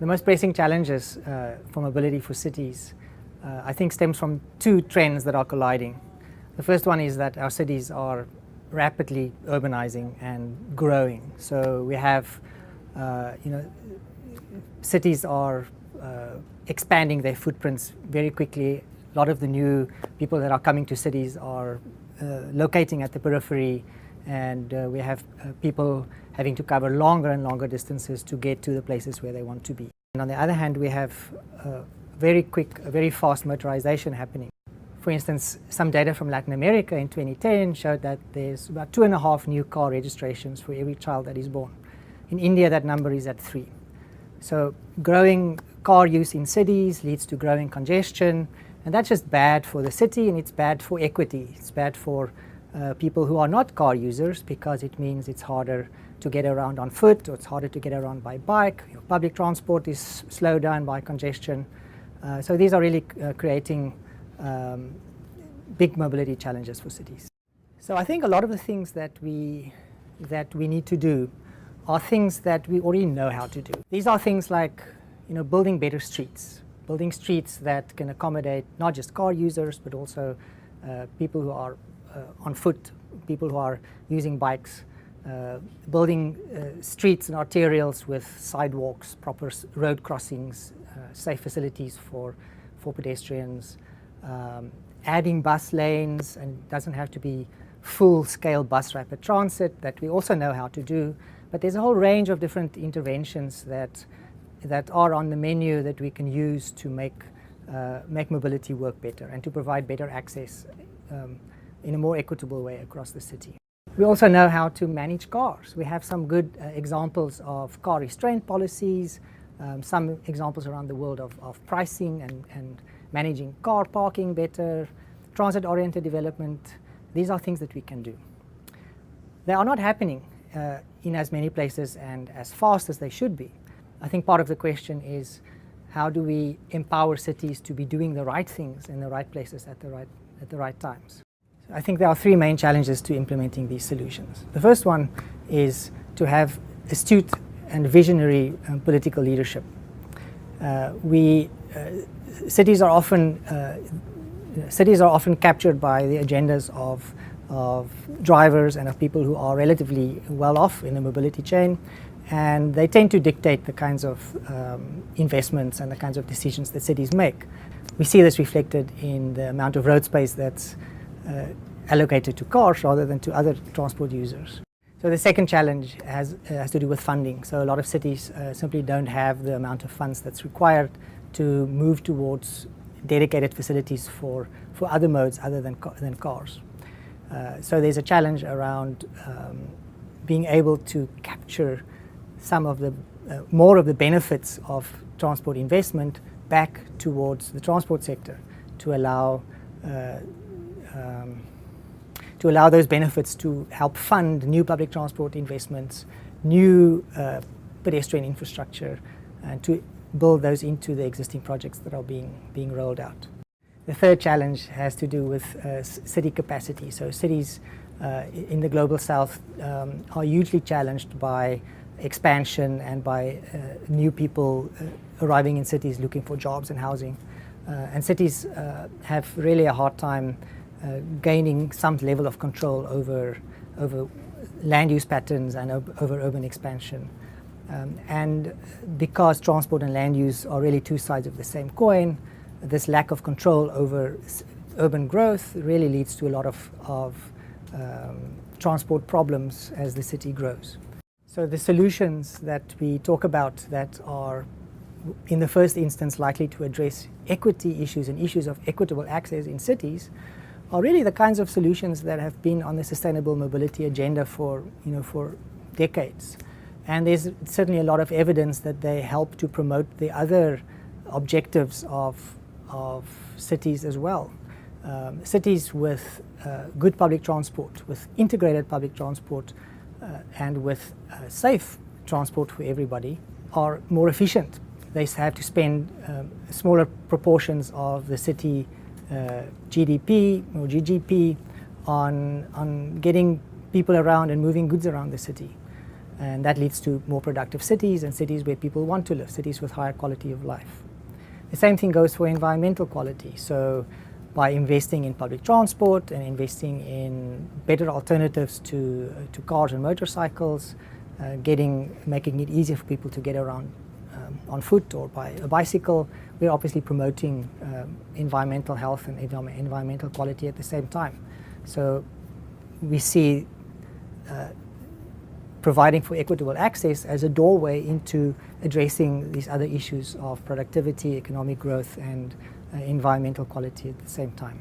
The most pressing challenges for mobility for cities, I think, stems from two trends that are colliding. The first one is that our cities are rapidly urbanizing and growing. So we have, cities are expanding their footprints very quickly. A lot of the new people that are coming to cities are locating at the periphery, and we have people having to cover longer and longer distances to get to the places where they want to be. And on the other hand, we have very fast motorization happening. For instance, some data from Latin America in 2010 showed that there's about 2.5 new car registrations for every child that is born. In India, that number is at 3. So growing car use in cities leads to growing congestion, and that's just bad for the city, and it's bad for equity. It's bad for people who are not car users, because it means it's harder to get around on foot, or it's harder to get around by bike. Public transport is slowed down by congestion. So these are really creating big mobility challenges for cities. So I think a lot of the things that we need to do are things that we already know how to do. These are things like, building better streets, building streets that can accommodate not just car users, but also people who are on foot, people who are using bikes, building streets and arterials with sidewalks, proper road crossings, safe facilities for pedestrians, adding bus lanes, and it doesn't have to be full-scale bus rapid transit, that we also know how to do. But there's a whole range of different interventions that are on the menu that we can use to make mobility work better and to provide better access in a more equitable way across the city. We also know how to manage cars. We have some good examples of car restraint policies, some examples around the world of pricing and managing car parking better, transit-oriented development. These are things that we can do. They are not happening in as many places and as fast as they should be. I think part of the question is, how do we empower cities to be doing the right things in the right places at the right times? I think there are 3 main challenges to implementing these solutions. The first one is to have astute and visionary political leadership. Cities are often captured by the agendas of drivers and of people who are relatively well off in the mobility chain, and they tend to dictate the kinds of investments and the kinds of decisions that cities make. We see this reflected in the amount of road space that's allocated to cars rather than to other transport users. So the second challenge has to do with funding. So a lot of cities simply don't have the amount of funds that's required to move towards dedicated facilities for other modes other than cars. So there's a challenge around being able to capture some of the more of the benefits of transport investment back towards the transport sector to allow those benefits to help fund new public transport investments, new pedestrian infrastructure, and to build those into the existing projects that are being rolled out. The third challenge has to do with city capacity. So cities in the global south are hugely challenged by expansion and by new people arriving in cities looking for jobs and housing. And cities have really a hard time gaining some level of control over land use patterns and over urban expansion. And because transport and land use are really two sides of the same coin, this lack of control over urban growth really leads to a lot of transport problems as the city grows. So the solutions that we talk about that are in the first instance likely to address equity issues and issues of equitable access in cities are really the kinds of solutions that have been on the sustainable mobility agenda for decades. And there's certainly a lot of evidence that they help to promote the other objectives of cities as well. Cities with good public transport, with integrated public transport, and with safe transport for everybody are more efficient. They have to spend smaller proportions of the city GDP or GGP on getting people around and moving goods around the city. And that leads to more productive cities and cities where people want to live, cities with higher quality of life. The same thing goes for environmental quality. So by investing in public transport and investing in better alternatives to cars and motorcycles, making it easier for people to get around on foot or by a bicycle, we're obviously promoting environmental health and environmental quality at the same time. So we see providing for equitable access as a doorway into addressing these other issues of productivity, economic growth, and environmental quality at the same time.